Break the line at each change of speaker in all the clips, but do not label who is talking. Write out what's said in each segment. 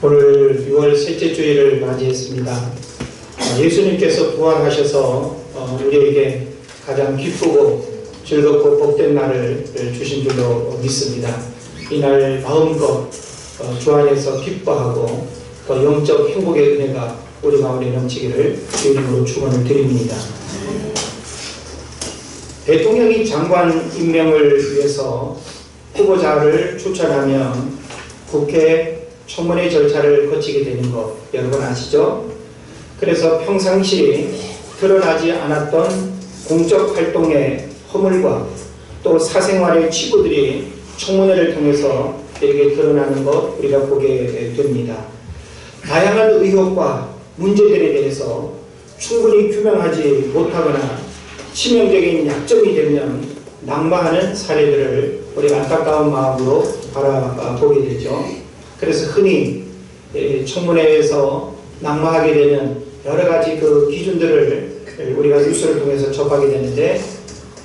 오늘 6월 셋째 주일을 맞이했습니다. 예수님께서 부활하셔서 우리에게 가장 기쁘고 즐겁고 복된 날을 주신 줄로 믿습니다. 이날 마음껏 주 안에서 기뻐하고 또 영적 행복의 은혜가 우리 가운데 넘치기를 주님으로 축원을 드립니다. 대통령이 장관 임명을 위해서 후보자를 추천하면 국회 청문회 절차를 거치게 되는 것 여러분 아시죠? 그래서 평상시 드러나지 않았던 공적 활동의 허물과 또 사생활의 치부들이 청문회를 통해서 이렇게 드러나는 것 우리가 보게 됩니다. 다양한 의혹과 문제들에 대해서 충분히 규명하지 못하거나 치명적인 약점이 되면 낙마하는 사례들을 우리가 안타까운 마음으로 바라보게 되죠. 그래서 흔히 청문회에서 낙마하게 되는 여러 가지 그 기준들을 우리가 뉴스를 통해서 접하게 되는데,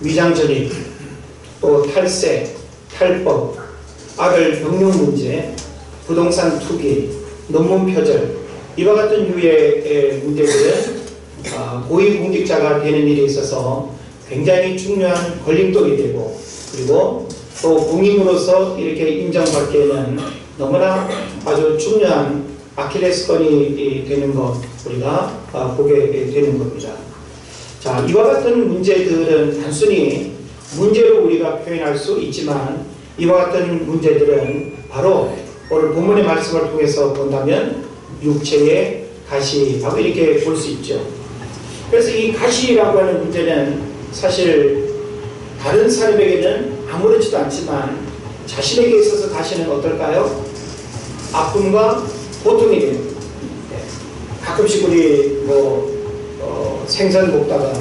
위장전입, 또 탈세, 탈법, 아들 병력 문제, 부동산 투기, 논문 표절, 이와 같은 유의 문제들은 고위공직자가 되는 일에 있어서 굉장히 중요한 걸림돌이 되고, 그리고 또 공인으로서 이렇게 인정받기에는 너무나 아주 중요한 아킬레스건이 되는 것 우리가 보게 되는 겁니다. 자, 이와 같은 문제들은 단순히 문제로 우리가 표현할 수 있지만, 이와 같은 문제들은 바로 오늘 본문의 말씀을 통해서 본다면 육체의 가시라고 이렇게 볼 수 있죠. 그래서 이 가시라고 하는 문제는 사실 다른 사람에게는 아무렇지도 않지만 자신에게 있어서 가시는 어떨까요? 아픔과 고통이 됩니다. 가끔씩 우리 생선 먹다가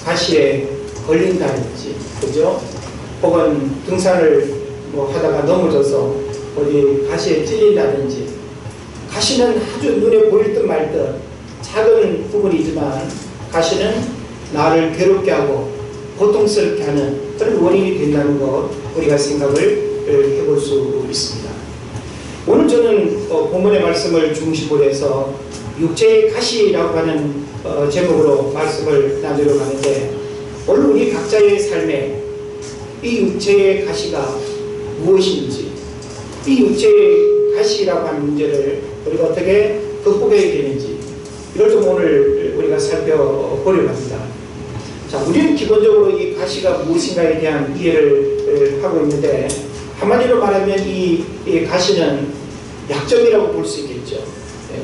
가시에 걸린다든지, 그죠? 혹은 등산을 하다가 넘어져서 어디 가시에 찔린다든지, 가시는 아주 눈에 보일 듯 말 듯 작은 부분이지만 가시는 나를 괴롭게 하고 고통스럽게 하는 그런 원인이 된다는 것 우리가 생각을 해볼 수 있습니다. 오늘 저는 본문의 말씀을 중심으로 해서 육체의 가시라고 하는 제목으로 말씀을 나누려고 하는데, 오늘 우리 각자의 삶에 이 육체의 가시가 무엇인지, 이 육체의 가시라고 하는 문제를 우리가 어떻게 극복해야 되는지, 이걸 좀 오늘 우리가 살펴보려고 합니다. 자, 우리는 기본적으로 이 가시가 무엇인가에 대한 이해를 하고 있는데, 한마디로 말하면 이 가시는 약점이라고 볼 수 있겠죠.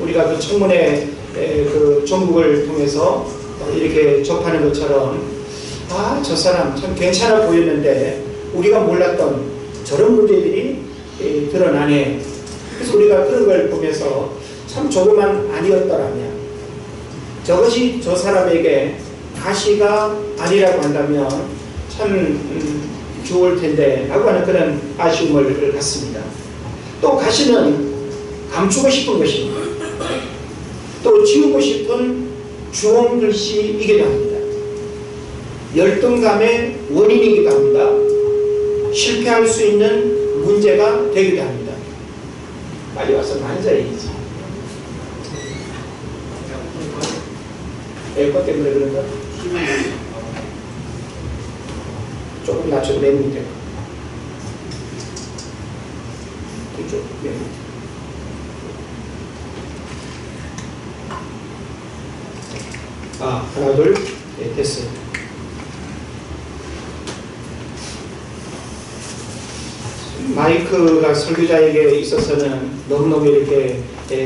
우리가 그 청문회 그 종국을 통해서 이렇게 접하는 것처럼, 저 사람 참 괜찮아 보였는데 우리가 몰랐던 저런 문제들이 드러나네. 그래서 우리가 그런 걸 보면서 참 조금만 아니었더라면, 저것이 저 사람에게 가시가 아니라고 한다면 참 좋을 텐데 라고 하는 그런 아쉬움을 갖습니다. 또 가시는 감추고 싶은 것입니다. 또 지우고 싶은 주홍 글씨이기도 합니다. 열등감의 원인이기도 합니다. 실패할 수 있는 문제가 되기도 합니다. 빨리 와서 만져야지. 에어컨 때문에 그런가? 조금 낮춰도 맨 밑에. 이쪽 맨 밑에. 하나 둘 됐어요. 마이크가 설교자에게 있어서는 너무너무 이렇게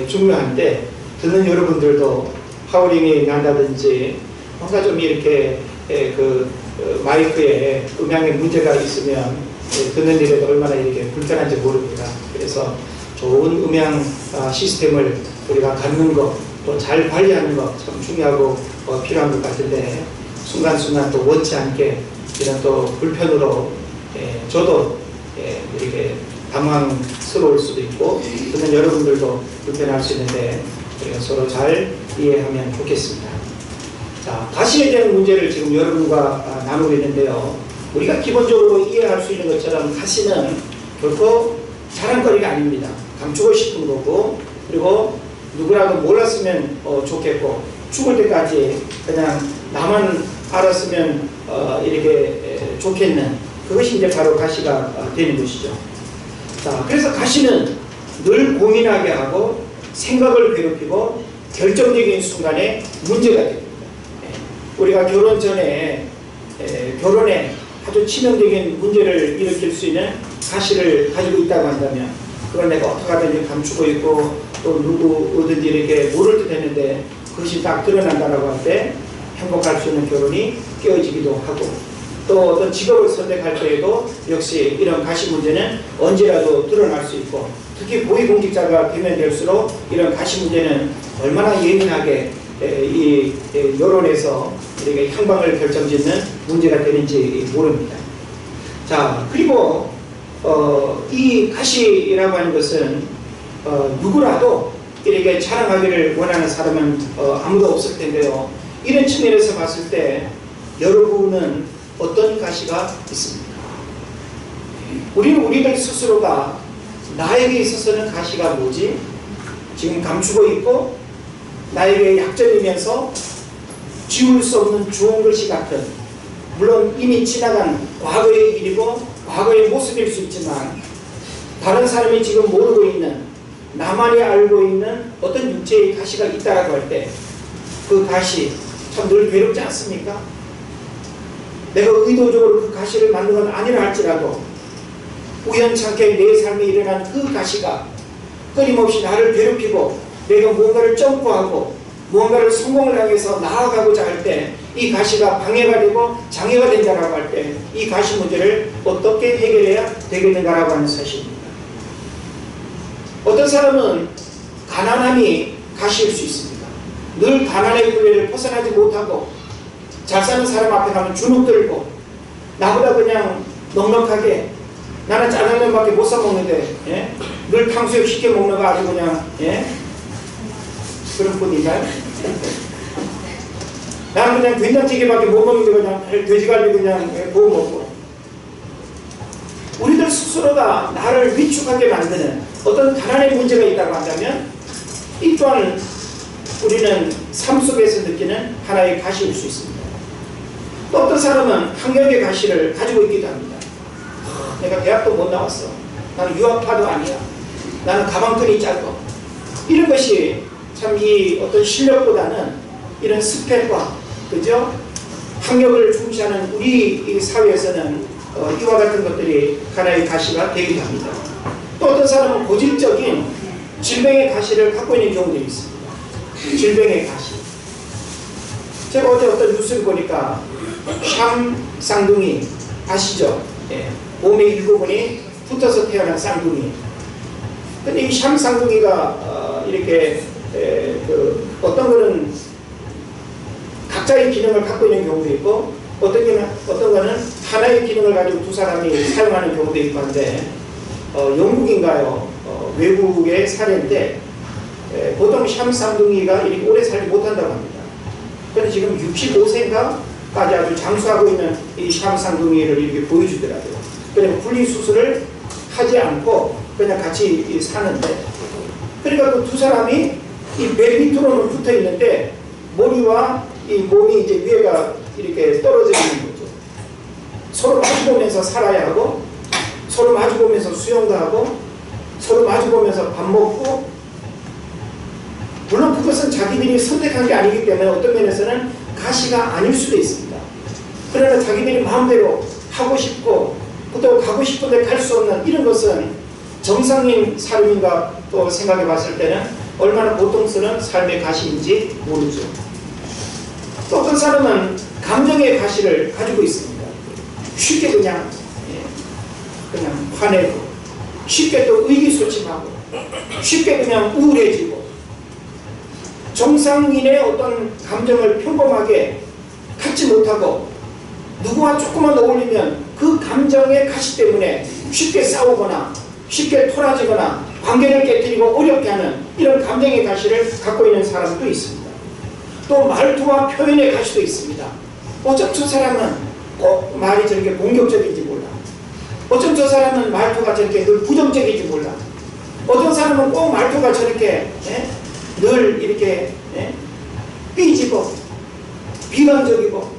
중요한데, 듣는 여러분들도 하우링이 난다든지 뭔가 좀 이렇게 마이크에 음향에 문제가 있으면 듣는 일에도 얼마나 이렇게 불편한지 모릅니다. 그래서 좋은 음향 시스템을 우리가 갖는 것, 또 잘 관리하는 것 참 중요하고 필요한 것 같은데, 순간순간 또 원치 않게 이런 또 불편으로 저도 이렇게 당황스러울 수도 있고, 듣는 여러분들도 불편할 수 있는데 우리가 서로 잘 이해하면 좋겠습니다. 자, 가시에 대한 문제를 지금 여러분과 나누고 있는데요, 우리가 기본적으로 이해할 수 있는 것처럼 가시는 결코 자랑거리가 아닙니다. 감추고 싶은 거고, 그리고 누구라도 몰랐으면 좋겠고, 죽을 때까지 그냥 나만 알았으면 이렇게 좋겠는, 그것이 이제 바로 가시가 되는 것이죠. 자, 그래서 가시는 늘 고민하게 하고 생각을 괴롭히고 결정적인 순간에 문제가 됩니다. 우리가 결혼 전에 결혼에 아주 치명적인 문제를 일으킬 수 있는 가시를 가지고 있다고 한다면, 그걸 내가 어떻게 하든지 감추고 있고 또 누구든지 이렇게 모를 듯 했는데 그것이 딱 드러난다라고 할 때 행복할 수 있는 결혼이 깨어지기도 하고, 또 어떤 직업을 선택할 때에도 역시 이런 가시 문제는 언제라도 드러날 수 있고, 특히 고위공직자가 되면 될수록 이런 가시 문제는 얼마나 예민하게 이 여론에서 우리가 향방을 결정짓는 문제가 되는지 모릅니다. 자, 그리고 이 가시라고 하는 것은 누구라도 이렇게 자랑하기를 원하는 사람은 아무도 없을 텐데요. 이런 측면에서 봤을 때 여러분은 어떤 가시가 있습니까? 우리는 우리들 스스로가 나에게 있어서는 가시가 뭐지? 지금 감추고 있고 나에게 약점이면서 지울 수 없는 좋은 글씨 같은, 물론 이미 지나간 과거의 일이고 과거의 모습일 수 있지만 다른 사람이 지금 모르고 있는, 나만이 알고 있는 어떤 육체의 가시가 있다라고 할 때 그 가시 참 늘 괴롭지 않습니까? 내가 의도적으로 그 가시를 만든 건 아니라 할지라도 우연찮게 내 삶에 일어난 그 가시가 끊임없이 나를 괴롭히고 내가 무언가를 점프하고 무언가를 성공을 향해서 나아가고자 할 때 이 가시가 방해가 되고 장애가 된다라고 할 때 이 가시 문제를 어떻게 해결해야 되겠는가라고 하는 사실입니다. 어떤 사람은 가난함이 가시일 수 있습니다. 늘 가난의 굴레를 벗어나지 못하고 잘 사는 사람 앞에 가면 주눅들고, 나보다 그냥 넉넉하게, 나는 짜장면밖에 못 사 먹는데 늘 탕수육 시켜 먹는 거 아주 그냥 그런 분인가요? 나는 그냥 된장찌개밖에 못 먹는데 그냥 돼지갈비 그냥 구워 먹고. 우리들 스스로가 나를 위축하게 만드는 어떤 가난의 문제가 있다고 한다면 이 또한 우리는 삶 속에서 느끼는 하나의 가시일 수 있습니다. 또 어떤 사람은 학력의 가시를 가지고 있기도 합니다. 내가 대학도 못 나왔어. 나는 유학파도 아니야. 나는 가방끈이 짧고. 이런 것이 참 이 어떤 실력보다는 이런 스펙과, 그죠? 학력을 중시하는 우리 이 사회에서는 이와 같은 것들이 하나의 가시가 되기도 합니다. 또 어떤 사람은 고질적인 질병의 가시를 갖고 있는 경우도 있습니다. 질병의 가시. 제가 어제 어떤 뉴스를 보니까 샴 쌍둥이 아시죠? 몸의 일부분이 붙어서 태어난 쌍둥이. 근데 이 샴 쌍둥이가 이렇게 어떤 거는 각자의 기능을 갖고 있는 경우도 있고, 어떤 거는 하나의 기능을 가지고 두 사람이 사용하는 경우도 있고 한데, 영국인가요? 외국의 사례인데 보통 샴 쌍둥이가 이렇게 오래 살지 못한다고 합니다. 그런데 지금 65세인가까지 아주 장수하고 있는 이 샴 쌍둥이를 이렇게 보여주더라고요. 그냥 분리수술을 하지 않고 그냥 같이 사는데, 그러니까 그 두 사람이 이 배 밑으로는 붙어 있는데 머리와 이 몸이 이제 위에가 이렇게 떨어져 있는 거죠. 서로 마주보면서 살아야 하고, 서로 마주보면서 수영도 하고, 서로 마주보면서 밥 먹고, 물론 그것은 자기들이 선택한 게 아니기 때문에 어떤 면에서는 가시가 아닐 수도 있습니다. 그러나 자기들이 마음대로 하고 싶고 또 가고 싶은데 갈 수 없는 이런 것은 정상인 삶인가 또 생각해 봤을 때는 얼마나 고통스러운 삶의 가시인지 모르죠. 또 어떤 사람은 감정의 가시를 가지고 있습니다. 쉽게 그냥 화내고, 쉽게 또 의기소침하고, 쉽게 그냥 우울해지고, 정상인의 어떤 감정을 평범하게 갖지 못하고 누구와 조금만 어울리면 그 감정의 가시 때문에 쉽게 싸우거나 쉽게 토라지거나 관계를 깨뜨리고 어렵게 하는 이런 감정의 가시를 갖고 있는 사람도 있습니다. 또 말투와 표현의 가시도 있습니다. 어쩜 저 사람은 꼭 말이 저렇게 공격적인지 몰라. 어쩜 저 사람은 말투가 저렇게 늘 부정적인지 몰라. 어떤 사람은 꼭 말투가 저렇게 늘 이렇게 삐지고 비관적이고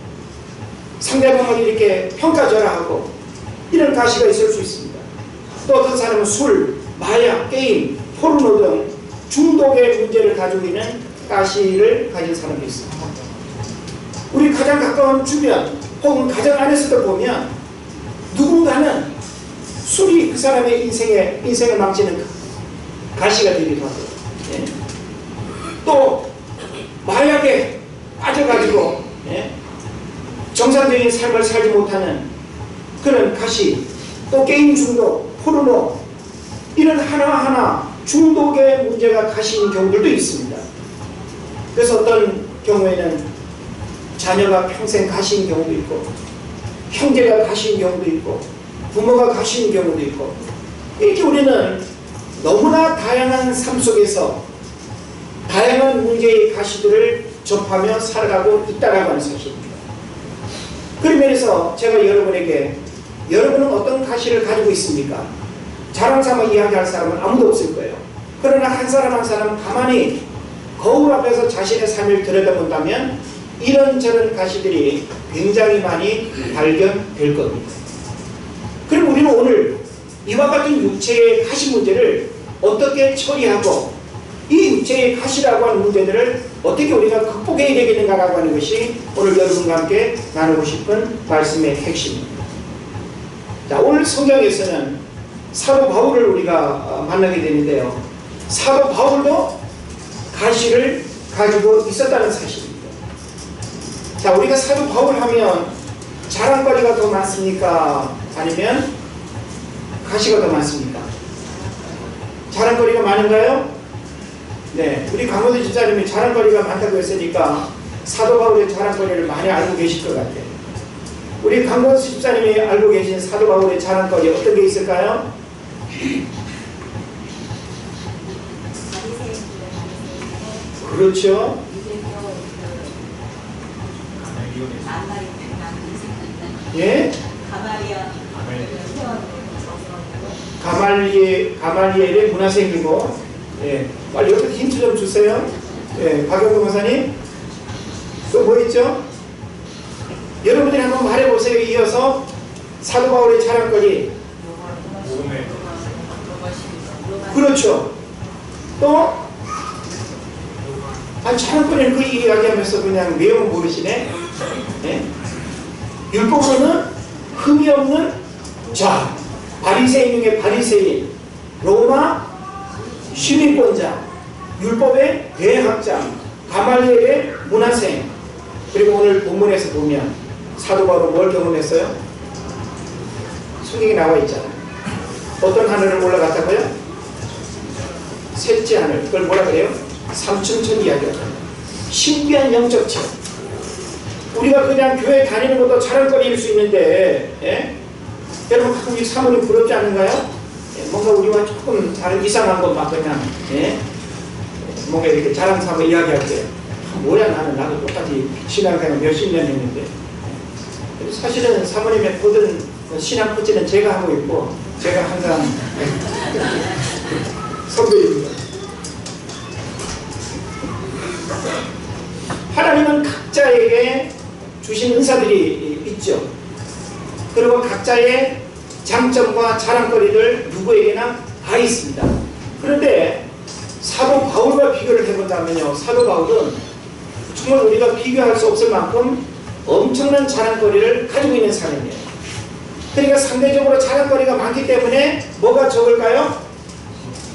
상대방을 이렇게 평가절하하고 이런 가시가 있을 수 있습니다. 또 어떤 사람은 술, 마약, 게임, 포르노 등 중독의 문제를 가지고 있는 가시를 가진 사람도 있습니다. 우리 가장 가까운 주변 혹은 가정 안에서도 보면 누군가는 술이 그 사람의 인생을 망치는 가시가 되기도 하고, 또 마약에 빠져가지고 정상적인 삶을 살지 못하는 그런 가시, 또 게임 중독, 포르노 이런 하나하나 중독의 문제가 가시인 경우들도 있습니다. 그래서 어떤 경우에는 자녀가 평생 가시인 경우도 있고, 형제가 가시인 경우도 있고, 부모가 가시인 경우도 있고, 이렇게 우리는 너무나 다양한 삶 속에서 다양한 문제의 가시들을 접하며 살아가고 있다라고 하는 사실입니다. 그런 면에서 제가 여러분에게 여러분은 어떤 가시를 가지고 있습니까? 자랑삼아 이야기할 사람은 아무도 없을 거예요. 그러나 한 사람 한 사람 가만히 거울 앞에서 자신의 삶을 들여다본다면 이런저런 가시들이 굉장히 많이 발견될 겁니다. 그럼 우리는 오늘 이와 같은 육체의 가시 문제를 어떻게 처리하고 이 육체의 가시라고 하는 문제들을 어떻게 우리가 극복해야 되겠는가라고 하는 것이 오늘 여러분과 함께 나누고 싶은 말씀의 핵심입니다. 자, 오늘 성경에서는 사도 바울을 우리가 만나게 되는데요. 사도 바울도 가시를 가지고 있었다는 사실입니다. 자, 우리가 사도 바울 하면 자랑거리가 더 많습니까? 아니면 가시가 더 많습니까? 자랑거리가 많은가요? 네, 우리 강호도 집사님이 자랑거리가 많다고 했으니까 사도 바울의 자랑거리를 많이 알고 계실 것 같아요. 우리 강호도 집사님이 알고 계신 사도 바울의 자랑거리 어떤 게 있을까요? 그렇죠. 예? 가말리엘의 문화생이고, 예, 빨리 여기서 힌트 좀 주세요. 예, 박영도 목사님. 또 뭐 있죠? 여러분들이 한번 말해보세요. 이어서 사도 바울의 자랑거리. 그렇죠. 또 자랑거리는 그 이야기하면서 그냥 내용을 모르시네. 예? 율법으로는 흠이 없는 자, 바리새인 중에 바리새인, 로마 시민권자, 율법의 대학자, 가말리엘의 문화생. 그리고 오늘 본문에서 보면 사도 바울은 뭘 경험했어요? 성경에 나와 있잖아요. 어떤 하늘을 올라갔다고요? 셋째 하늘. 그걸 뭐라 그래요? 삼층천 이야기하잖아요. 신비한 영적 체험. 우리가 그냥 교회 다니는 것도 자랑거리일 수 있는데, 여러분 가끔 사모님 부럽지 않은가요? 뭔가 우리와 조금 다른 이상한 것 막 그냥 뭔가 이렇게 자랑 삼아 이야기할 때 뭐야 나도 똑같이 신앙생활 몇십 년 했는데, 사실은 사모님의 모든 신앙 코치는 제가 하고 있고 제가 항상 선배입니다. 하나님은 각자에게 주신 은사들이 있죠. 그리고 각자의 장점과 자랑거리들 누구에게나 다 있습니다. 그런데 사도 바울과 비교를 해본다면요, 사도 바울은 정말 우리가 비교할 수 없을 만큼 엄청난 자랑거리를 가지고 있는 사람이에요. 그러니까 상대적으로 자랑거리가 많기 때문에 뭐가 적을까요?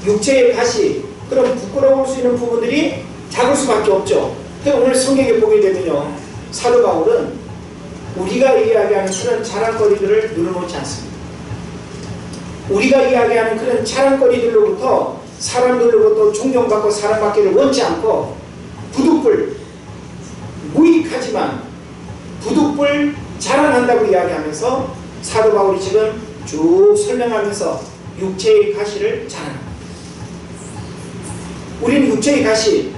육체의 가시, 그럼 부끄러울 수 있는 부분들이 작을 수밖에 없죠. 그래서 오늘 성경에 보게 되면요, 사도 바울은 우리가 이야기하는 그런 자랑거리들을 늘어놓지 않습니다. 우리가 이야기하는 그런 자랑거리들로부터 사람들로부터 존경받고 사랑받기를 원치 않고 부득불 무익하지만 부득불 자랑한다고 이야기하면서 사도 바울이 지금 쭉 설명하면서 육체의 가시를 자랑합니다. 우리는 육체의 가시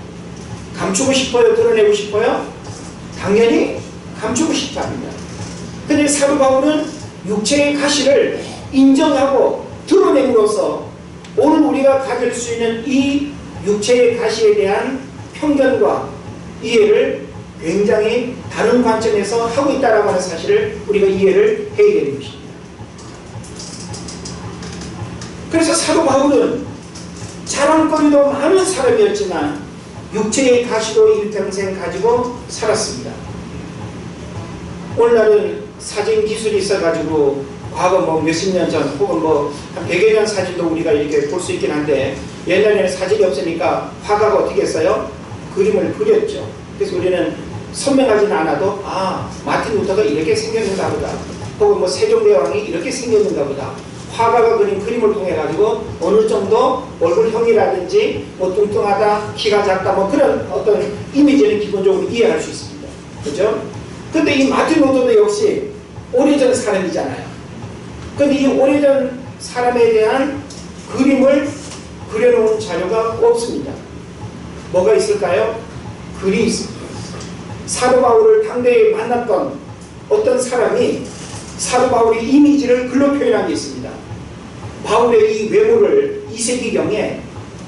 감추고 싶어요? 드러내고 싶어요? 당연히 감추고 싶다 합니다. 그런데 사도 바울은 육체의 가시를 인정하고 드러냄으로써 오늘 우리가 가질 수 있는 이 육체의 가시에 대한 편견과 이해를 굉장히 다른 관점에서 하고 있다는 하는 사실을 우리가 이해를 해야 되는 것입니다. 그래서 사도 바울은 자랑거리도 많은 사람이었지만 육체의 가시도 일평생 가지고 살았습니다. 오늘날은 사진 기술이 있어가지고 과거 뭐 몇십 년 전 혹은 뭐 한 100여 년 사진도 우리가 이렇게 볼 수 있긴 한데 옛날에는 사진이 없으니까 화가가 어떻게 했어요? 그림을 그렸죠. 그래서 우리는 선명하지는 않아도 아 마틴 루터가 이렇게 생겼는가 보다 혹은 뭐 세종대왕이 이렇게 생겼는가 보다 화가가 그린 그림을 통해 가지고 어느 정도 얼굴형이라든지 뭐 뚱뚱하다 키가 작다 뭐 그런 어떤 이미지는 기본적으로 이해할 수 있습니다. 그죠? 근데 이 마틴 루터도 역시 오래전 사람이잖아요. 근데 이 오래전 사람에 대한 그림을 그려놓은 자료가 없습니다. 뭐가 있을까요? 글이 있습니다. 사도 바울을 당대에 만났던 어떤 사람이 사도 바울의 이미지를 글로 표현한 게 있습니다. 바울의 이 외모를 2세기경에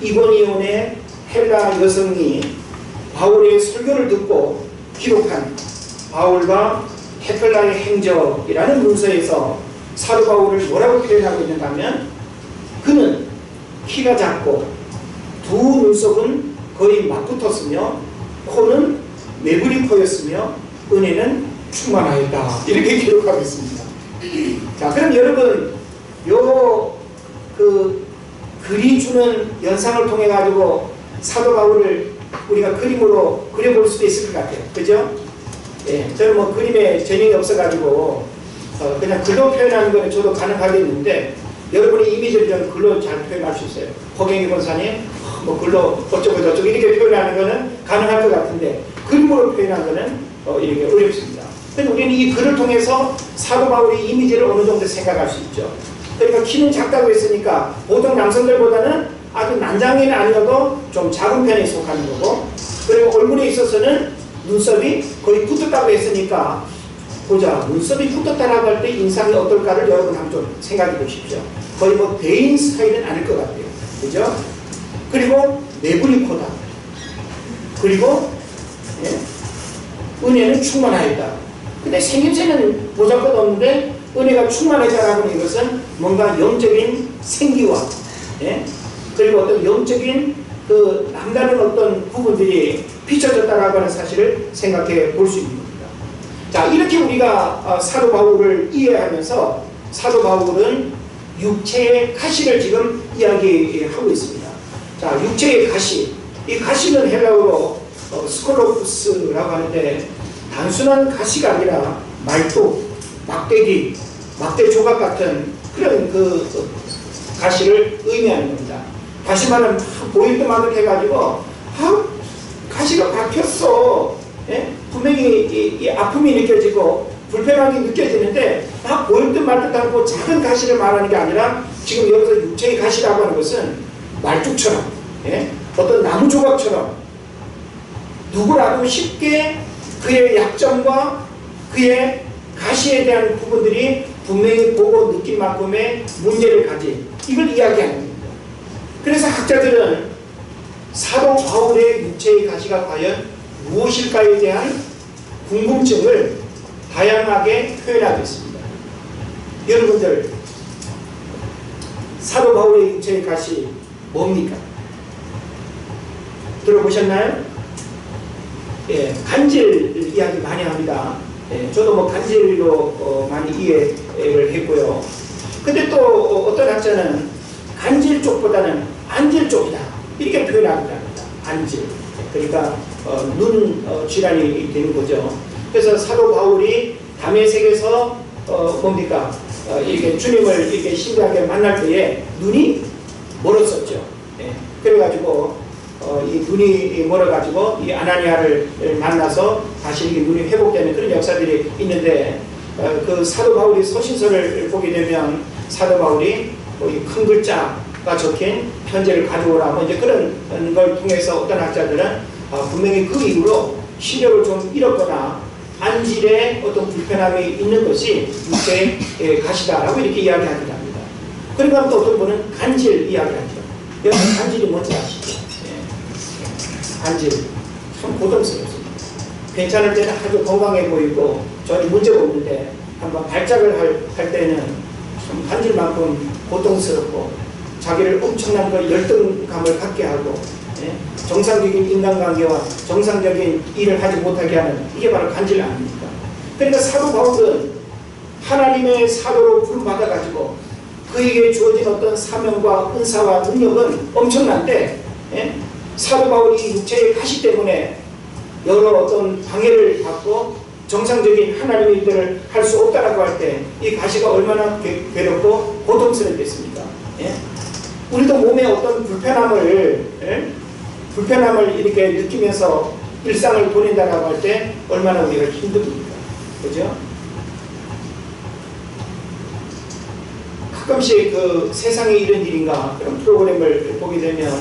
이고니온의 헬라 여성이 바울의 설교를 듣고 기록한 바울과 테클라의 행적이라는 문서에서 사도 바울을 뭐라고 표현하고 있는가 하면 그는 키가 작고 두 눈썹은 거의 맞붙었으며 코는 매부리 코였으며 은혜는 충만하였다 이렇게 기록하고 있습니다. 자, 그럼 여러분 글이 주는 연상을 통해 가지고 사도 바울을 우리가 그림으로 그려볼 수도 있을 것 같아요. 그죠? 예, 저는 뭐 그림에 재능이 없어가지고 그냥 글로 표현하는 거는 저도 가능하겠는데 여러분의 이미지를 저는 글로 잘 표현할 수 있어요. 허경희 권사님 뭐 글로 어쩌고 저쩌고 이렇게 표현하는 거는 가능할 것 같은데 그림으로 표현하는 거는 이렇게 어렵습니다. 그런데 우리는 이 글을 통해서 사도 바울의 이미지를 어느 정도 생각할 수 있죠. 그러니까 키는 작다고 했으니까 보통 남성들보다는 아주 난장이는 아니어도 좀 작은 편에 속하는 거고 그리고 얼굴에 있어서는 눈썹이 거의 붙었다고 했으니까 보자 눈썹이 붙었다라고 할 때 인상이 어떨까를 여러분 한번 좀 생각해 보십시오. 거의 뭐 대인 스타일은 아닐 것 같아요. 그죠? 그리고 매부리 코다. 그리고 은혜는 충만하였다. 근데 생김새는 보잘것 없는데 은혜가 충만하다라고 하는 것은 뭔가 영적인 생기와 그리고 어떤 영적인 그 남다른 어떤 부분들이 비춰졌다라고 하는 사실을 생각해 볼 수 있는 겁니다. 자, 이렇게 우리가 사도 바울을 이해하면서 사도 바울은 육체의 가시를 지금 이야기하고 있습니다. 자, 육체의 가시. 이 가시는 헬라어로 스콜로푸스라고 하는데 단순한 가시가 아니라 말뚝, 막대기, 막대 조각 같은 그런 그 가시를 의미하는 겁니다. 다시 말하면 보일 듯마듯 해가지고 가시가 박혔어. 분명히 이 아픔이 느껴지고 불편함이 느껴지는데 막 보일 듯 말 듯하고 작은 가시를 말하는 게 아니라 지금 여기서 육체의 가시라고 하는 것은 말뚝처럼 어떤 나무 조각처럼 누구라도 쉽게 그의 약점과 그의 가시에 대한 부분들이 분명히 보고 느낀 만큼의 문제를 가진 이걸 이야기하는 겁니다. 그래서 학자들은 사도 바울의 육체의 가시가 과연 무엇일까에 대한 궁금증을 다양하게 표현하고 있습니다. 여러분들 사도 바울의 육체의 가시 뭡니까? 들어보셨나요? 예, 간질 이야기 많이 합니다. 예, 저도 뭐 간질로 많이 이해를 했고요. 근데 또 어떤 학자는 간질 쪽보다는 안질 쪽이다 이렇게 표현합니다. 안질. 그러니까 눈 질환이 되는 거죠. 그래서 사도 바울이 다메섹에서 뭡니까? 이렇게 주님을 이렇게 신비하게 만날 때에 눈이 멀었었죠. 예. 그래가지고 이 눈이 멀어가지고 이 아나니아를 만나서 다시 이게 눈이 회복되는 그런 역사들이 있는데 그 사도 바울이 서신서를 보게 되면 사도 바울이 큰 글자가 적힌 편지를 가져오라 뭐 이제 그런 걸 통해서 어떤 학자들은 분명히 그 이후로 시력을 좀 잃었거나 안질에 어떤 불편함이 있는 것이 육체의 가시다라고 이렇게 이야기하기도 합니다. 그러니까 또 어떤 분은 간질 이야기하죠. 여러분 간질이 뭔지 아시죠? 예. 간질 참 고통스럽습니다. 괜찮을 때는 아주 건강해 보이고 전혀 문제가 없는데 한번 발작을 할 때는 참 간질만큼 고통스럽고 자기를 엄청난 그 열등감을 갖게 하고, 예? 정상적인 인간관계와 정상적인 일을 하지 못하게 하는 이게 바로 간질 아닙니까? 그러니까 사도 바울은 하나님의 사도로 부름받아가지고 그에게 주어진 어떤 사명과 은사와 능력은 엄청난데, 예? 사도 바울이 육체의 가시 때문에 여러 어떤 방해를 받고 정상적인 하나님의 일들을 할 수 없다라고 할 때 이 가시가 얼마나 괴롭고 고통스럽겠습니까? 예? 우리도 몸에 어떤 불편함을, 예? 불편함을 이렇게 느끼면서 일상을 보낸다라고 할 때 얼마나 우리가 힘듭니까? 그죠? 가끔씩 그 세상에 이런 일인가 그런 프로그램을 보게 되면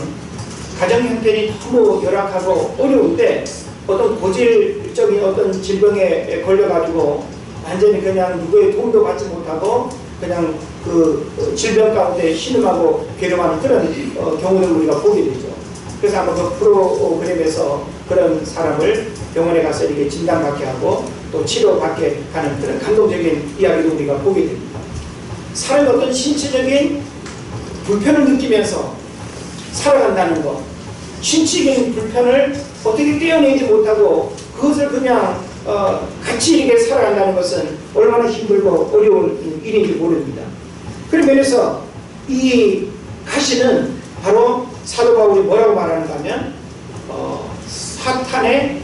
가정 형편이 너무 열악하고 어려운데 어떤 고질적인 어떤 질병에 걸려가지고 완전히 그냥 누구의 도움도 받지 못하고 그냥 그 질병 가운데 신음하고 괴로워하는 그런 경우를 우리가 보게 되죠. 그래서 아마 그 프로그램에서 그런 사람을 병원에 가서 이렇게 진단받게 하고 또 치료받게 하는 그런 감동적인 이야기도 우리가 보게 됩니다. 사람의 어떤 신체적인 불편을 느끼면서 살아간다는 것, 신체적인 불편을 어떻게 떼어내지 못하고 그것을 그냥 같이 이렇게 살아간다는 것은 얼마나 힘들고 어려운 일인지 모릅니다. 그런 면에서 이 가시는 바로 사도 바울이 뭐라고 말하는가 하면 사탄의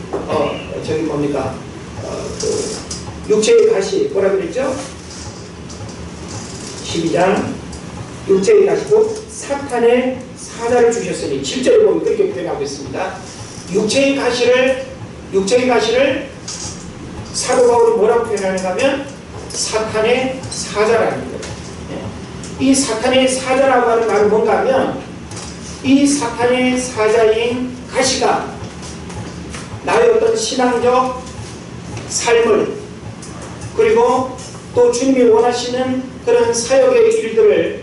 저기 뭡니까 그 육체의 가시 뭐라 그랬죠? 12장 육체의 가시고 사탄의 사자를 주셨으니 7절에 보면 그렇게 표현하고 있습니다. 육체의 가시를 사도 바울이 뭐라고 표현하는가 하면 사탄의 사자라는 거예요. 이 사탄의 사자라고 하는 말은 뭔가 하면 이 사탄의 사자인 가시가 나의 어떤 신앙적 삶을 그리고 또 주님이 원하시는 그런 사역의 일들을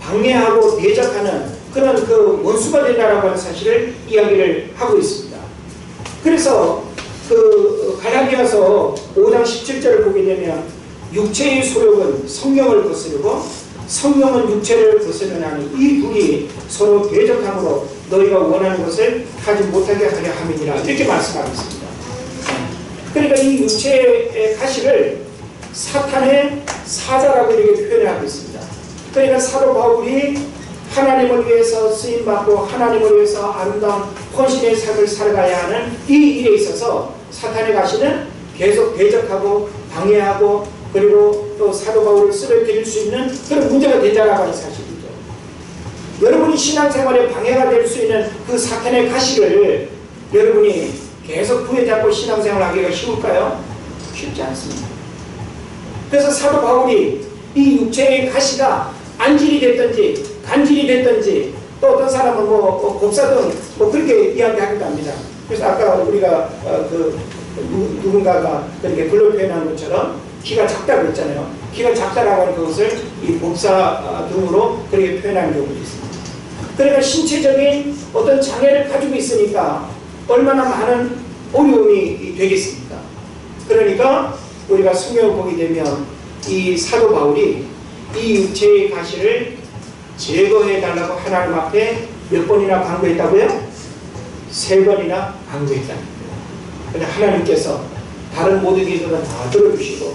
방해하고 배적하는 그런 그 원수가 된다라고 하는 사실을 이야기를 하고 있습니다. 그래서 그 갈라디아서 5장 17절을 보게 되면 육체의 소욕은 성령을 거스르고 성령은 육체를 거스르나니 이 둘이 서로 배적함으로 너희가 원하는 것을 하지 못하게 하려 함이니라 이렇게 말씀하고 있습니다. 그러니까 이 육체의 가시를 사탄의 사자라고 이렇게 표현하고 있습니다. 그러니까 사도 바울이 하나님을 위해서 쓰임받고 하나님을 위해서 아름다운 헌신의 삶을 살아가야 하는 이 일에 있어서 사탄의 가시는 계속 배적하고 방해하고 그리고 또 사도 바울을 쓰러뜨릴 수 있는 그런 문제가 된다라고 하는 사실이죠. 여러분이 신앙생활에 방해가 될 수 있는 그 사탄의 가시를 여러분이 계속 부여잡고 신앙생활을 하기가 쉬울까요? 쉽지 않습니다. 그래서 사도 바울이 이 육체의 가시가 안질이 됐든지 간질이 됐든지 또 어떤 사람은 곱사등 그렇게 이야기하기도 합니다. 그래서 아까 우리가 누군가가 그렇게 글로 표현한 것처럼 키가 작다고 했잖아요. 키가 작다라고 하는 그것을 이 곱사 등으로 그렇게 표현하는 경우도 있습니다. 그러니까 신체적인 어떤 장애를 가지고 있으니까 얼마나 많은 어려움이 되겠습니까? 그러니까 우리가 성경을 보게 되면 이 사도 바울이 이 육체의 가시를 제거해 달라고 하나님 앞에 몇 번이나 간구했다고요? 3번이나 간구했다는 거예요. 근데 하나님께서 다른 모든 기도는 다 들어주시고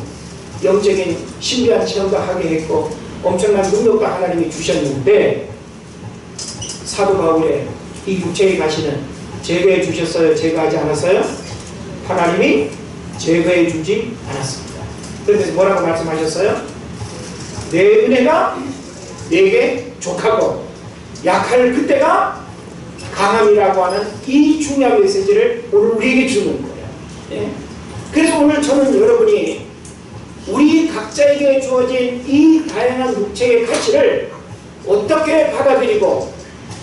영적인 신비한 체험도 하게 했고 엄청난 능력도 하나님이 주셨는데 사도 바울의 이 육체의 가시는 제거해 주셨어요? 제거하지 않았어요? 하나님이 제거해 주지 않았습니다. 그래서 뭐라고 말씀하셨어요? 내 은혜가 내게 족하고 약할 그때가 강함이라고 하는 이 중요한 메시지를 오늘 우리에게 주는 거예요. 예? 그래서 오늘 저는 여러분이 우리 각자에게 주어진 이 다양한 육체의 가시를 어떻게 받아들이고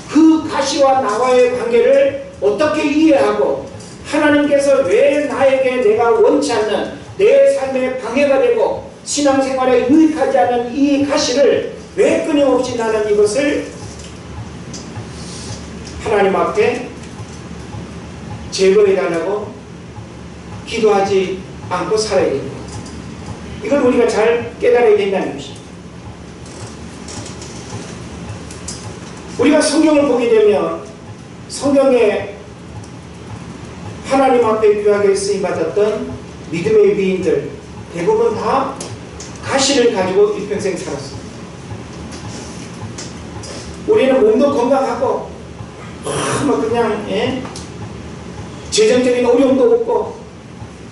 그 가시와 나와의 관계를 어떻게 이해하고 하나님께서 왜 나에게 내가 원치 않는 내 삶에 방해가 되고 신앙생활에 유익하지 않은 이 가시를 왜 끊임없이 나는 이것을 하나님 앞에 제거해달라고 기도하지 않고 살아야 됩니다. 이걸 우리가 잘 깨달아야 된다는 것입니다. 우리가 성경을 보게 되면 성경에 하나님 앞에 귀하게 쓰임받았던 믿음의 위인들 대부분 다 가시를 가지고 일평생 살았습니다. 우리는 몸도 건강하고 막 그냥 재정적인 어려움도 없고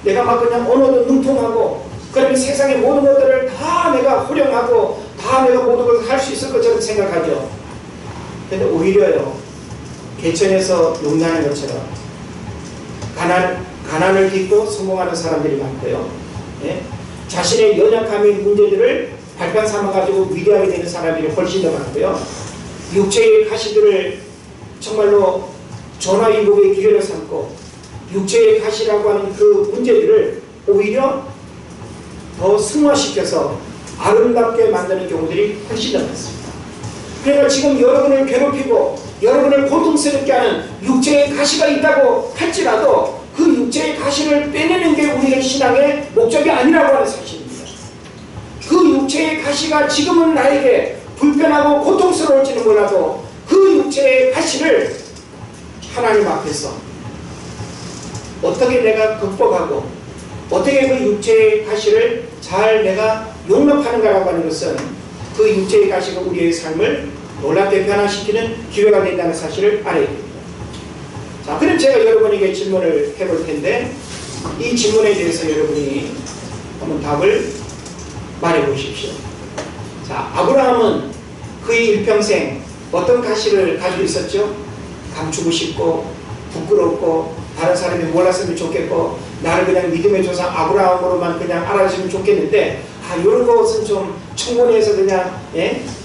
내가 막 그냥 언어도 능통하고 그러면 세상의 모든 것들을 다 내가 활용하고 다 내가 모든 것을 할 수 있을 것처럼 생각하죠. 근데 오히려요, 개천에서 용나는 것처럼 가난을 딛고 성공하는 사람들이 많고요. 자신의 연약함의 문제들을 발판 삼아가지고 위대하게 되는 사람들이 훨씬 더 많고요. 육체의 가시들을 정말로 전화위복의 기회를 삼고 육체의 가시라고 하는 그 문제들을 오히려 더 승화시켜서 아름답게 만드는 경우들이 훨씬 더 많습니다. 그러니까 지금 여러분을 괴롭히고 여러분을 고통스럽게 하는 육체의 가시가 있다고 할지라도 그 육체의 가시를 빼내는 게 우리의 신앙의 목적이 아니라고 하는 사실입니다. 그 육체의 가시가 지금은 나에게 불편하고 고통스러울지는 몰라도 그 육체의 가시를 하나님 앞에서 어떻게 내가 극복하고 어떻게 그 육체의 가시를 잘 내가 용납하는가라고 하는 것은 그 육체의 가시가 우리의 삶을 놀랍게 변화시키는 기회가 된다는 사실을 알아야 됩니다. 자, 그럼 제가 여러분에게 질문을 해볼 텐데 이 질문에 대해서 여러분이 한번 답을 말해 보십시오. 자, 아브라함은 그의 일평생 어떤 가시를 가지고 있었죠? 감추고 싶고 부끄럽고 다른 사람이 몰랐으면 좋겠고 나를 그냥 믿음의 조상 아브라함으로만 그냥 알아주시면 좋겠는데 이런 것은 좀 청문회에서 그냥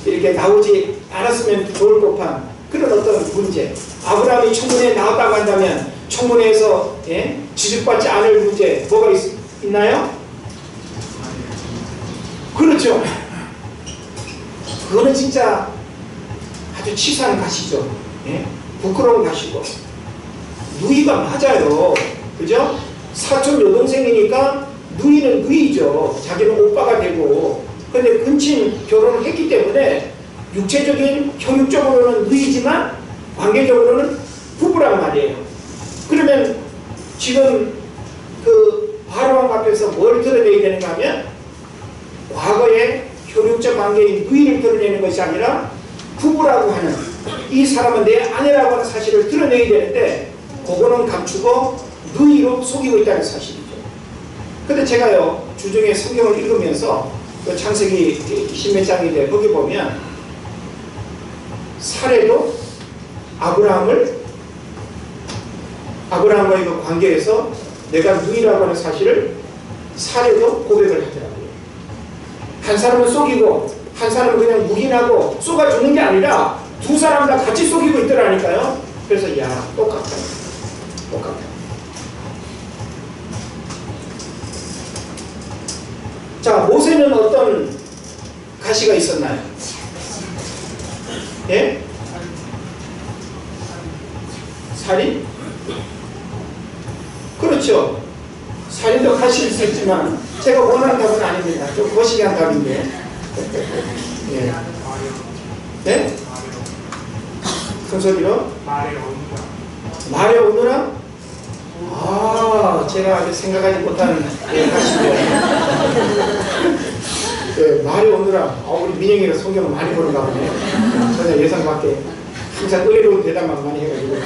이렇게 나오지 않았으면 좋을 법한 그런 어떤 문제. 아브라함이 청문회에 나왔다고 한다면 청문회에서 지적받지 않을 문제 뭐가 있나요? 그렇죠. 그거는 진짜 아주 치사한 가시죠. 부끄러운 가시고 누이가 맞아요. 그죠? 사촌 여동생이니까 누이는 누이죠. 자기는 오빠가 되고. 근데 근친 결혼을 했기 때문에 육체적인 형육적으로는 누이지만 관계적으로는 부부란 말이에요. 그러면 지금 그 바로왕 앞에서 뭘 드러내야 되는가 하면 과거의 형육적 관계인 누이를 드러내는 것이 아니라 부부라고 하는 이 사람은 내 아내라고 하는 사실을 드러내야 되는데 그거는 감추고 누이로 속이고 있다는 사실이죠. 근데 제가요 주중에 성경을 읽으면서 그 창세기 10몇 장인데 거기 보면 사례도 아브라함과의 그 관계에서 내가 누이라고 하는 사실을 사례도 고백을 하더라고요. 한 사람은 속이고 한 사람은 그냥 묵인하고 쏘아주는 게 아니라 두 사람 다 같이 속이고 있더라니까요. 그래서 똑같아. 자, 모세는 어떤 가시가 있었나요? 살인? 그렇죠. 살인도 가시 있었지만 제가 원하는 답은 아닙니다. 좀 거시기한 답인데. 네? 큰 소리로? 말에 오느라? 제가 아직 생각하지 못한 가시네요. 말에 오느라 우리 민영이가 성경을 많이 보는가 보네. 전혀 예상 밖에 항상 의외로운 대답만 많이 해가지고.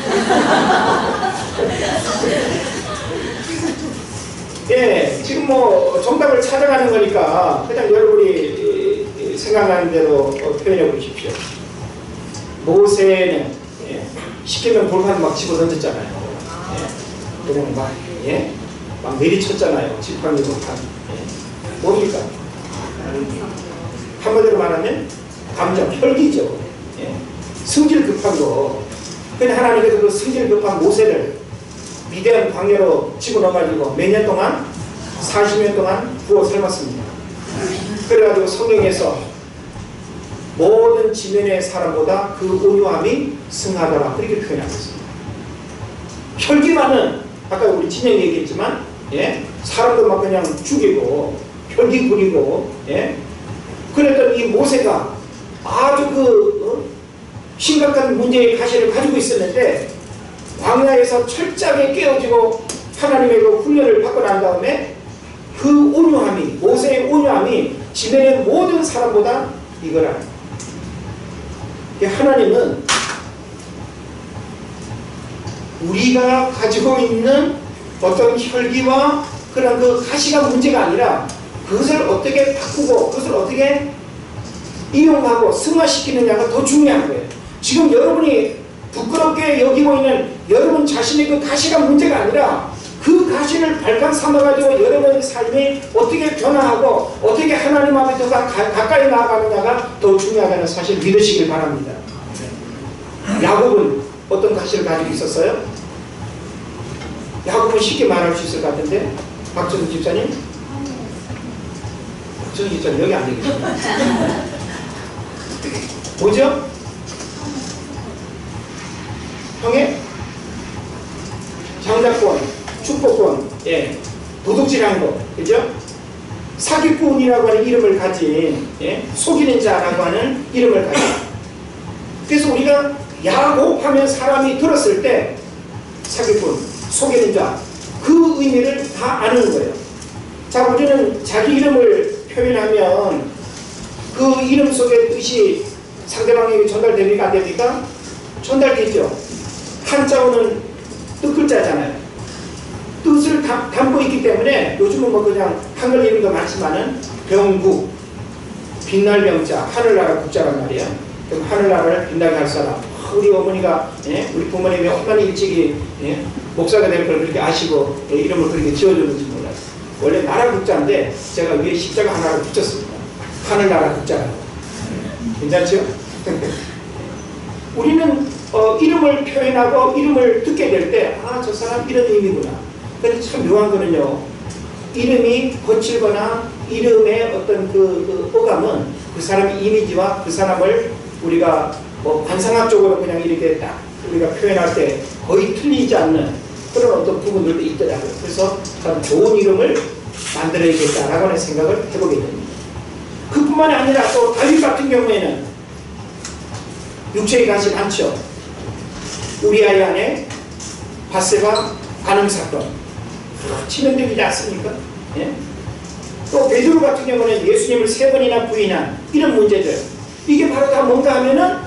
지금 뭐 정답을 찾아가는 거니까 그냥 여러분이 생각나는 대로 표현해 보십시오. 모세는 시키면 돌판 막 집어 던졌잖아요. 그냥 막 내리쳤잖아요. 지팡이 돌판. 뭡니까? 한마디로 말하면 감정, 혈기죠. 승질 급한 거. 근데 하나님께서 그 승질 급한 모세를 위대한 광야로 집어넣어가지고 몇 년 동안? 40년 동안 구워 삶았습니다. 그래가지고 성경에서 모든 지면의 사람보다 그 온유함이 승하더라. 그렇게 표현하고 있습니다. 혈기만은 아까 우리 진영이 얘기했지만 사람도 막 그냥 죽이고 혈기 부리고 그랬던 이 모세가 아주 심각한 문제의 가시를 가지고 있었는데 광야에서 철저하게 깨어지고 하나님의 그 훈련을 받고 난 다음에 그 온유함이, 모세의 온유함이 지면의 모든 사람보다 이거라. 하나님은 우리가 가지고 있는 어떤 혈기와 그런 그 가시가 문제가 아니라 그것을 어떻게 바꾸고 그것을 어떻게 이용하고 승화시키느냐가 더 중요한 거예요. 지금 여러분이 부끄럽게 여기고 있는 여러분 자신의 그 가시가 문제가 아니라 그 가시를 발판 삼아가지고 여러분의 삶이 어떻게 변화하고 어떻게 하나님 앞에 더 가까이 나아가느냐가 더 중요하다는 사실 믿으시길 바랍니다. 야곱은 어떤 가시를 가지고 있었어요? 야곱은 쉽게 말할 수 있을 것 같은데 박정희 집사님? 박정희 집사님 여기 안 되겠죠? 뭐죠? 형의 장자권, 축복권, 도둑질한 거, 그죠? 사기꾼이라고 하는 이름을 가진, 속이는 자라고 하는 이름을 가진. 그래서 우리가 야곱 하면 사람이 들었을 때 사기꾼, 속이는 자, 그 의미를 다 아는 거예요. 자, 우리는 자기 이름을 표현하면 그 이름 속의 뜻이 상대방에게 전달됩니까? 안 됩니까? 전달되죠. 한자어는 뜻글자잖아요. 뜻을 담고 있기 때문에 요즘은 뭐 그냥 한글 이름도 많지만은 병국, 빛날 병자, 하늘나라 국자란 말이에요. 그럼 하늘나라를 빛나게 할 사람. 우리 어머니가, 우리 부모님이 얼마나 일찍이 목사가 될 걸 그렇게 아시고 이름을 그렇게 지어줬는지 몰랐어요. 원래 나라 국자인데 제가 위에 십자가 하나를 붙였습니다. 하늘나라 국자라고. 괜찮죠? 우리는 이름을 표현하고 이름을 듣게 될 때 저 사람 이런 의미구나. 근데 참 묘한 거는요, 이름이 거칠거나 이름의 어떤 그 어감은 그 사람의 이미지와 그 사람을 우리가 뭐 관상학적으로 그냥 이렇게 딱 우리가 표현할 때 거의 틀리지 않는 그런 어떤 부분들도 있더라고요. 그래서 참 좋은 이름을 만들어야겠다라고 하는 생각을 해보게 됩니다. 그뿐만이 아니라 또 다윗 같은 경우에는 육체의 가시 많죠. 우리아의 아내 바세바 간음 사건 치명적이지 않습니까? 또 베드로 같은 경우는 예수님을 3번이나 부인한 이런 문제들, 이게 바로 다 뭔가 하면은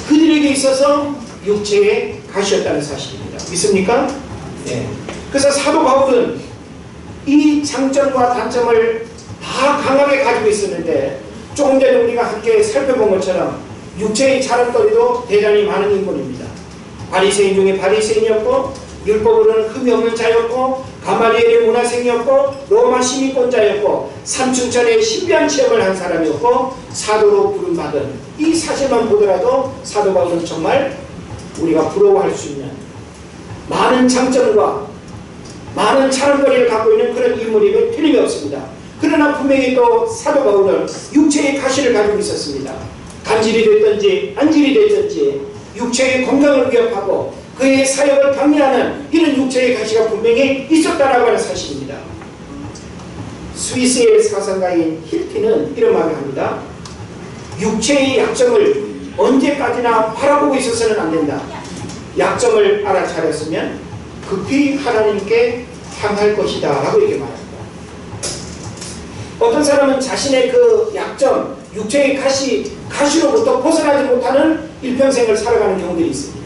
그들에게 있어서 육체의 가시였다는 사실입니다. 믿습니까? 그래서 사도 바울은 이 장점과 단점을 다 강하게 가지고 있었는데 조금 전에 우리가 함께 살펴본 것처럼 육체의 자랑거리도 대단히 많은 인물입니다. 바리새인 중에 바리새인이었고 율법으로는 흠이 없는 자였고 가말리엘의 문화생이었고 로마 시민권자였고 삼층천의 신비한 체험을 한 사람이었고 사도로 부름받은 이 사실만 보더라도 사도 바울은 정말 우리가 부러워할 수 있는 많은 장점과 많은 자랑거리를 갖고 있는 그런 인물임을 틀림이 없습니다. 그러나 분명히 또 사도 바울은 육체의 가시를 가지고 있었습니다. 간질이 됐든지 안질이 됐든지 육체의 건강을 위협하고 그의 사역을 방해하는 이런 육체의 가시가 분명히 있었다라고 하는 사실입니다. 스위스의 사상가인 힐티는 이런 말을 합니다. 육체의 약점을 언제까지나 바라보고 있어서는 안 된다. 약점을 알아차렸으면 급히 하나님께 향할 것이다 라고 이렇게 말합니다. 어떤 사람은 자신의 그 약점, 육체의 가시로부터 벗어나지 못하는 일평생을 살아가는 경우들이 있습니다.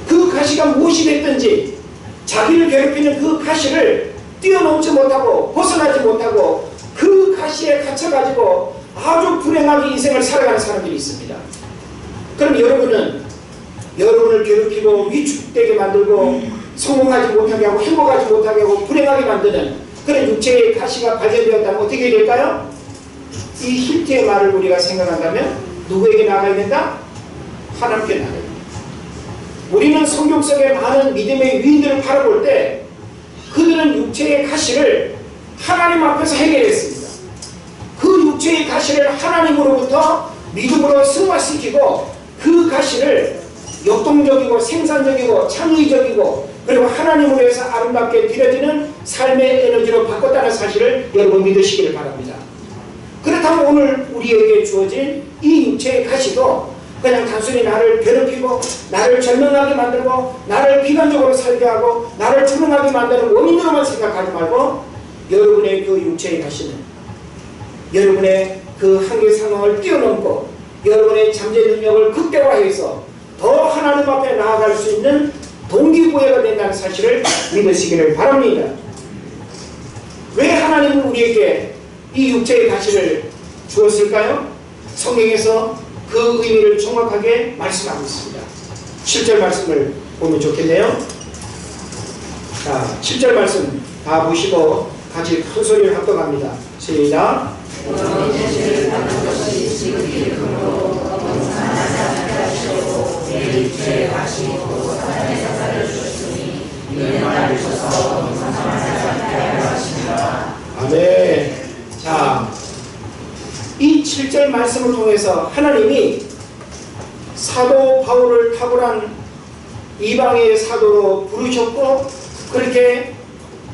그 가시가 무엇이 됐든지 자기를 괴롭히는 그 가시를 뛰어넘지 못하고 벗어나지 못하고 그 가시에 갇혀가지고 아주 불행하게 인생을 살아가는 사람들이 있습니다. 그럼 여러분은 여러분을 괴롭히고 위축되게 만들고 성공하지 못하게 하고 행복하지 못하게 하고 불행하게 만드는 그런 육체의 가시가 발견되었다면 어떻게 될까요? 이 힐트의 말을 우리가 생각한다면 누구에게 나가야 된다? 하나님께 나가야 된다. 우리는 성경 속의 많은 믿음의 위인들을 바라볼 때 그들은 육체의 가시를 하나님 앞에서 해결했습니다. 그 육체의 가시를 하나님으로부터 믿음으로 승화시키고 그 가시를 역동적이고 생산적이고 창의적이고 그리고 하나님으로 해서 아름답게 드려지는 삶의 에너지로 바꿨다는 사실을 여러분 믿으시기를 바랍니다. 그렇다면 오늘 우리에게 주어진 이 육체의 가시도 그냥 단순히 나를 괴롭히고 나를 절망하게 만들고 나를 비관적으로 살게 하고 나를 불응하게 만드는 원인으로만 생각하지 말고 여러분의 그 육체의 가시는 여러분의 그 한계 상황을 뛰어넘고 여러분의 잠재 능력을 극대화해서 더 하나님 앞에 나아갈 수 있는 동기부여가 된다는 사실을 믿으시기를 바랍니다. 왜 하나님은 우리에게 이 육체의 가시를 주었을까요? 성경에서 그 의미를 정확하게 말씀하고 있습니다. 7절 말씀을 보면 좋겠네요. 자, 7절 말씀 다 보시고 같이 큰 소리를 합독합니다. 시작. 아멘. 자, 이 7절 말씀을 통해서 하나님이 사도 바울을 탁월한 이방의 사도로 부르셨고 그렇게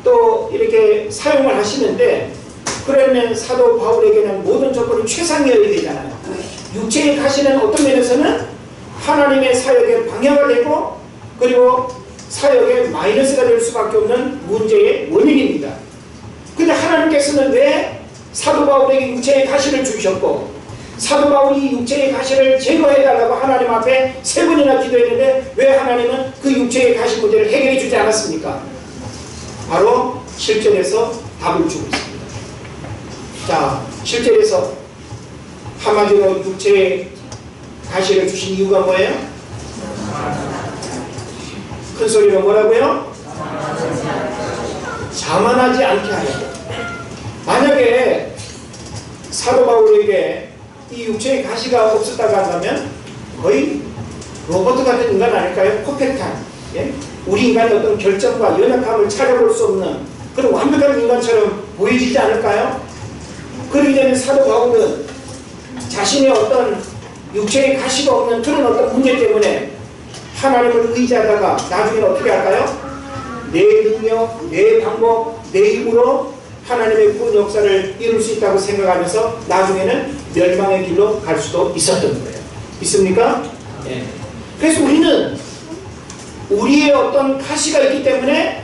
또 이렇게 사용을 하시는데 그러면 사도 바울에게는 모든 조건이 최상이어야 되잖아요. 육체의 가시는 어떤 면에서는 하나님의 사역에 방해가 되고 그리고 사역에 마이너스가 될 수밖에 없는 문제의 원인입니다. 근데 하나님께서는 왜 사도 바울에게 육체의 가시를 주셨고 사도 바울이 육체의 가시를 제거해달라고 하나님 앞에 3번이나 기도했는데 왜 하나님은 그 육체의 가시 문제를 해결해 주지 않았습니까? 바로 7절에서 답을 주고 있습니다. 자, 7절에서 한마디로 육체의 가시를 주신 이유가 뭐예요? 큰 소리로 뭐라고요? 자만하지 않게 하려고. 만약에 사도 바울에게 이 육체의 가시가 없었다고 한다면 거의 로봇 같은 인간 아닐까요? 퍼펙트한, 예? 우리 인간의 어떤 결정과 연약함을 찾아볼 수 없는 그런 완벽한 인간처럼 보여지지 않을까요? 그러기 때문에 사도 바울은 자신의 어떤 육체의 가시가 없는 그런 어떤 문제 때문에 하나님을 의지하다가 나중에는 어떻게 할까요? 내 능력, 내 방법, 내 힘으로 하나님의 구원 역사를 이룰 수 있다고 생각하면서 나중에는 멸망의 길로 갈 수도 있었던 거예요. 있습니까? 네. 그래서 우리는 우리의 어떤 가시가 있기 때문에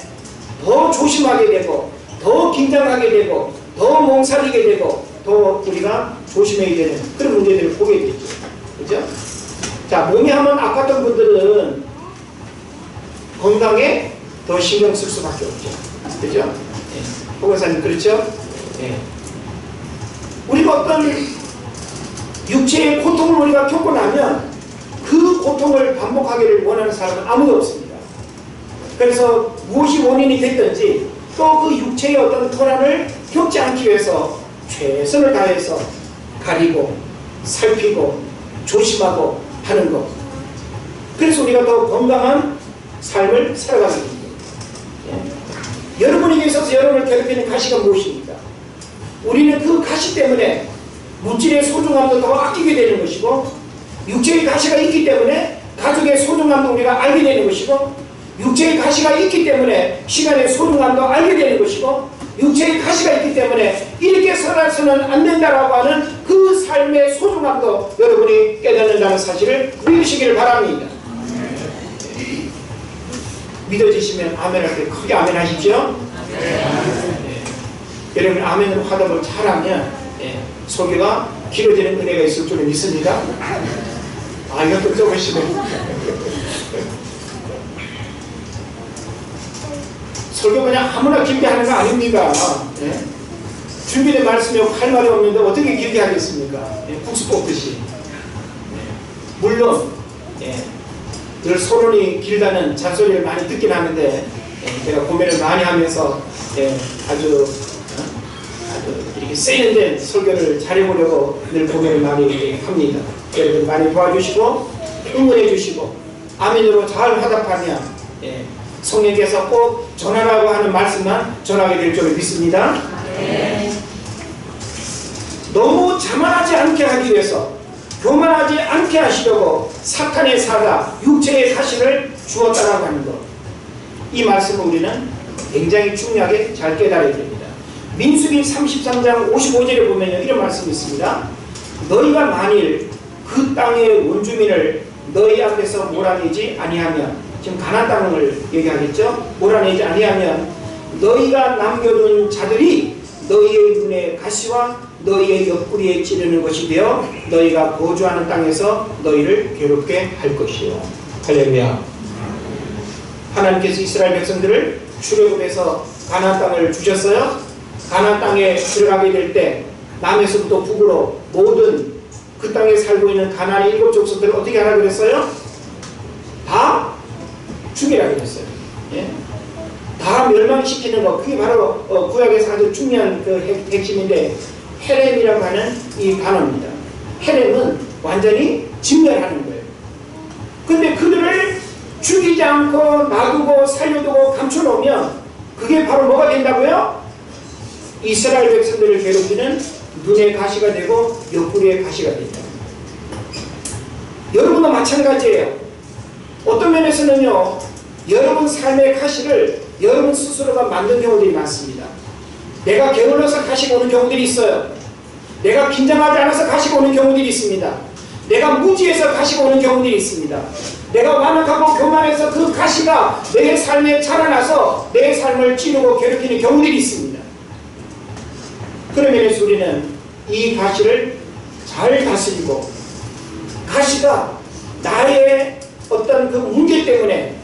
더 조심하게 되고 더 긴장하게 되고 더 멍살이게 되고 더 우리가 조심해야 되는 그런 문제들을 보게 되죠. 그죠? 자, 몸이 한번 아팠던 분들은 건강에 더 신경 쓸 수밖에 없죠. 그죠? 네. 호건사님 그렇죠? 네. 우리가 어떤 육체의 고통을 우리가 겪고 나면 그 고통을 반복하기를 원하는 사람은 아무도 없습니다. 그래서 무엇이 원인이 됐든지 또 그 육체의 어떤 고난을 겪지 않기 위해서 최선을 다해서 가리고 살피고 조심하고 하는 것. 그래서 우리가 더 건강한 삶을 살아가는 겁니다. 예. 여러분에게 있어서 여러분을 괴롭히는 가시가 무엇입니까? 우리는 그 가시 때문에 물질의 소중함도 더 아끼게 되는 것이고 육체의 가시가 있기 때문에 가족의 소중함도 우리가 알게 되는 것이고 육체의 가시가 있기 때문에 시간의 소중함도 알게 되는 것이고 육체의 가시가 있기 때문에 이렇게 살아서는 안 된다라고 하는 그 삶의 소중함도 여러분이 깨닫는다는 사실을 믿으시기를 바랍니다. 믿어지시면 아멘 할 때 크게 아멘 하십시오. 네. 여러분 아멘으로 화답을 잘하면 설교가 길어지는 은혜가 있을 줄 믿습니다. 아, 이것도 적으시네. 설교 그냥 아무나 길게 하는 거 아닙니다. 예? 준비된 말씀이 할 말이 없는데 어떻게 길게 하겠습니까? 예, 국수 뽑듯이. 물론 늘 서론이 길다는 잔소리를 많이 듣긴 하는데 제가 고민을 많이 하면서 아주 이렇게 세련된 설교를 잘해보려고 늘 고민을 많이 합니다. 여러분 많이 도와주시고 응원해 주시고 아멘으로 잘 화답하면 성령께서 꼭 전하라고 하는 말씀만 전하게 될 줄 믿습니다. 네. 너무 자만하지 않게 하기 위해서, 교만하지 않게 하시려고 사탄의 사가 육체의 가시를 주었다라고 하는 것. 이 말씀을 우리는 굉장히 중요하게 잘 깨달아야 됩니다. 민수기 33장 55절에 보면 이런 말씀이 있습니다. 너희가 만일 그 땅의 원주민을 너희 앞에서 몰아내지 아니하면, 지금 가나안 땅을 얘기하겠죠. 몰아내지 아니하면 너희가 남겨둔 자들이 너희의 눈에 가시와 너희의 옆구리에 찌르는 것이 되어 너희가 거주하는 땅에서 너희를 괴롭게 할 것이요. 할렐루야. 하나님께서 이스라엘 백성들을 출애굽해서 가나안 땅을 주셨어요. 가나안 땅에 들어가게 될 때 남에서부터 북으로 모든 그 땅에 살고 있는 가나안의 7 족속들을 어떻게 하라 그랬어요? 다 죽이라 그랬어요. 예? 다 멸망시키는 것, 그게 바로 구약에서 아주 중요한 그 핵심인데, 헤렘이라고 하는 이 단어입니다. 헤렘은 완전히 진멸하는 거예요. 근데 그들을 죽이지 않고 놔두고 살려두고 감춰놓으면 그게 바로 뭐가 된다고요? 이스라엘 백성들을 괴롭히는 눈의 가시가 되고 옆구리의 가시가 된다. 여러분도 마찬가지예요. 어떤 면에서는요, 여러분 삶의 가시를 여러분 스스로가 만든 경우들이 많습니다. 내가 게을러서 가시가 오는 경우들이 있어요. 내가 긴장하지 않아서 가시가 오는 경우들이 있습니다. 내가 무지해서 가시가 오는 경우들이 있습니다. 내가 완악하고 교만해서 그 가시가 내 삶에 자라나서 내 삶을 찌르고 괴롭히는 경우들이 있습니다. 그런 면에서 우리는 이 가시를 잘 다스리고, 가시가 나의 어떤 그 문제 때문에,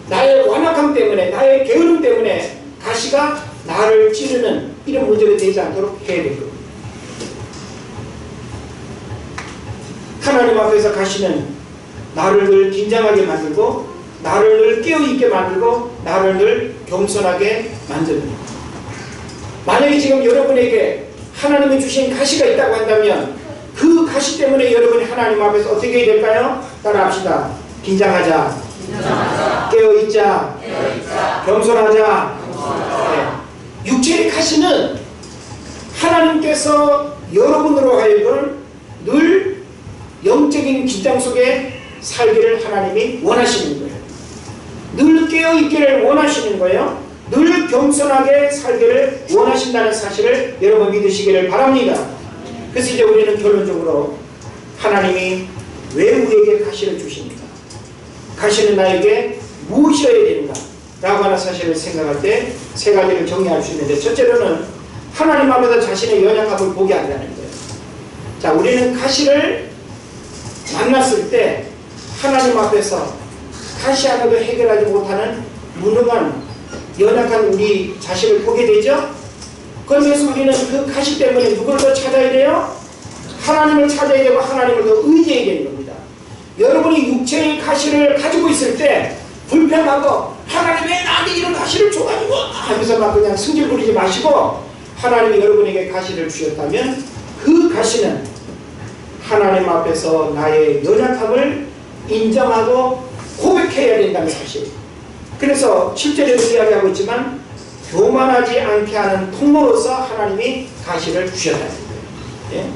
나의 완악함 때문에, 나의 게으름 때문에 가시가 나를 찌르는 이런 문제가 되지 않도록 해야 될 겁니다. 하나님 앞에서 가시는 나를 늘 긴장하게 만들고, 나를 늘 깨어있게 만들고, 나를 늘 겸손하게 만듭니다. 만약에 지금 여러분에게 하나님이 주신 가시가 있다고 한다면 그 가시 때문에 여러분이 하나님 앞에서 어떻게 해야 될까요? 따라합시다. 긴장하자. 깨어있자. 겸손하자. 네. 육체의 가시는 하나님께서 여러분으로 하여금 늘 영적인 긴장 속에 살기를 하나님이 원하시는 거예요. 늘 깨어있기를 원하시는 거예요. 늘 겸손하게 살기를 원하신다는 사실을 여러분 믿으시기를 바랍니다. 그래서 이제 우리는 결론적으로 하나님이 왜 우리에게 가시를 주십니까? 가시는 나에게 무엇이어야 되는가? 라고 하는 사실을 생각할 때 3가지를 정리할 수 있는데, 첫째로는 하나님 앞에서 자신의 연약함을 보게 한다는 거예요. 자, 우리는 가시를 만났을 때 하나님 앞에서 가시 하나도 해결하지 못하는 무능한 연약한 우리 자신을 보게 되죠. 그러면서 우리는 그 가시 때문에 누구를 더 찾아야 돼요? 하나님을 찾아야 되고 하나님을 더 의지해야 되는 겁니다. 여러분이 육체의 가시를 가지고 있을 때 불평하고 하나님 왜 나한테 이런 가시를 줘가지고 하면서 막 그냥 승질 부리지 마시고, 하나님이 여러분에게 가시를 주셨다면 그 가시는 하나님 앞에서 나의 연약함을 인정하고 고백해야 된다는 사실. 그래서 7절에도 이야기하고 있지만 교만하지 않게 하는 통로로서 하나님이 가시를 주셨다는 거예요.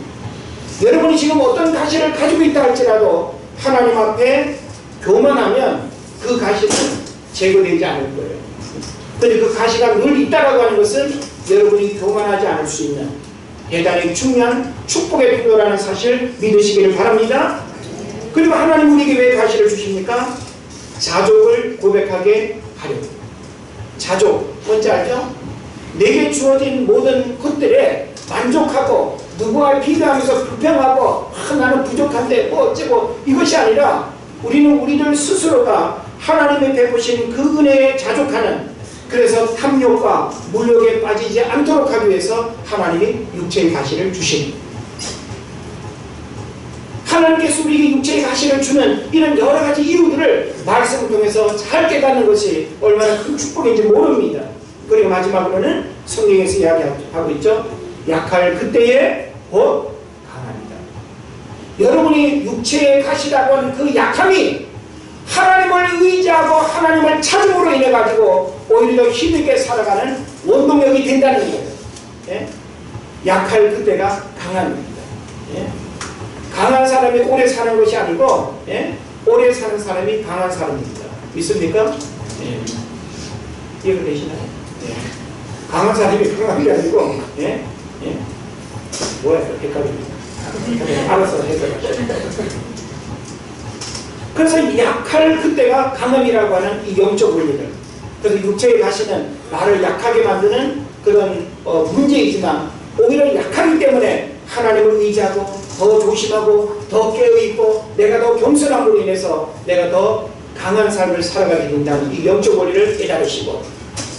예? 여러분이 지금 어떤 가시를 가지고 있다 할지라도 하나님 앞에 교만하면 그 가시는 제거되지 않을 거예요. 그런데 그 가시가 늘 있다라고 하는 것은 여러분이 교만하지 않을 수 있는 대단히 중요한 축복의 통로라는 사실 믿으시기를 바랍니다. 그리고 하나님 우리에게 왜 가시를 주십니까? 자족을 고백하게 하려고. 자족, 뭔지 알죠? 내게 주어진 모든 것들에 만족하고 누구와 비교하면서 불평하고 나는 부족한데 뭐 어쩌고 이것이 아니라, 우리는 우리들 스스로가 하나님의 베푸신 그 은혜에 자족하는, 그래서 탐욕과 물욕에 빠지지 않도록 하기 위해서 하나님이 육체의 가시를 주십니다. 하나님께서 우리에게 육체의 가시를 주는 이런 여러 가지 이유들을 말씀을 통해서 잘 깨닫는 것이 얼마나 큰 축복인지 모릅니다. 그리고 마지막으로는 성경에서 이야기하고 있죠. 약할 그때에 곧 강합니다. 여러분이 육체의 가시라고 하는 그 약함이 하나님을 의지하고 하나님을 찾음으로 인해 가지고 오히려 더 힘있게 살아가는 원동력이 된다는 거예요. 예? 약할 그때가 강합니다. 예? 강한 사람이 오래 사는 것이 아니고 예? 오래 사는 사람이 강한 사람입니다. 믿습니까? 예. 이해가 되시나요? 예. 강한 사람이 강한 게 아니고 예? 예? 뭐야 헷갈립니다. 알아서 해석하세요. 그래서 약할 그때가 강함이라고 하는 이 영적 원리를, 그래서 육체의 가시는 나를 약하게 만드는 그런 문제이지만 오히려 약하기 때문에 하나님을 의지하고 더 조심하고 더 깨어있고 내가 더 겸손함으로 인해서 내가 더 강한 삶을 살아가게 된다는 이 영적 원리를 깨달으시고,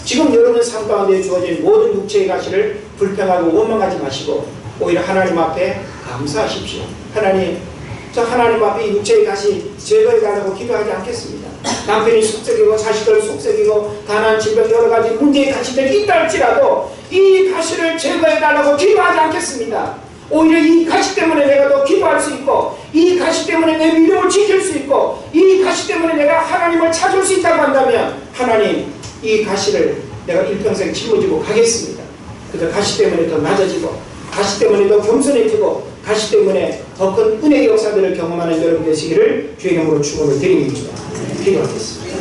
지금 여러분 삶 가운데 주어진 모든 육체의 가시를 불평하고 원망하지 마시고 오히려 하나님 앞에 감사하십시오. 하나님 앞에 이 육체의 가시 제거해달라고 기도하지 않겠습니다. 남편이 속썩이고 자식들 속썩이고 가난 질병 여러 가지 문제의 가시들이 있다 할지라도 이 가시를 제거해달라고 기도하지 않겠습니다. 오히려 이 가시 때문에 내가 더 기도할 수 있고 이 가시 때문에 내 믿음을 지킬 수 있고 이 가시 때문에 내가 하나님을 찾을 수 있다고 한다면 하나님 이 가시를 내가 일평생 짊어지고 가겠습니다. 그래서 가시 때문에 더 낮아지고 가시 때문에 더 겸손해지고 가시 때문에 더 큰 은혜의 역사들을 경험하는 여러분 되시기를 주의 이름으로 축원을 드립니다. 기도하겠습니다.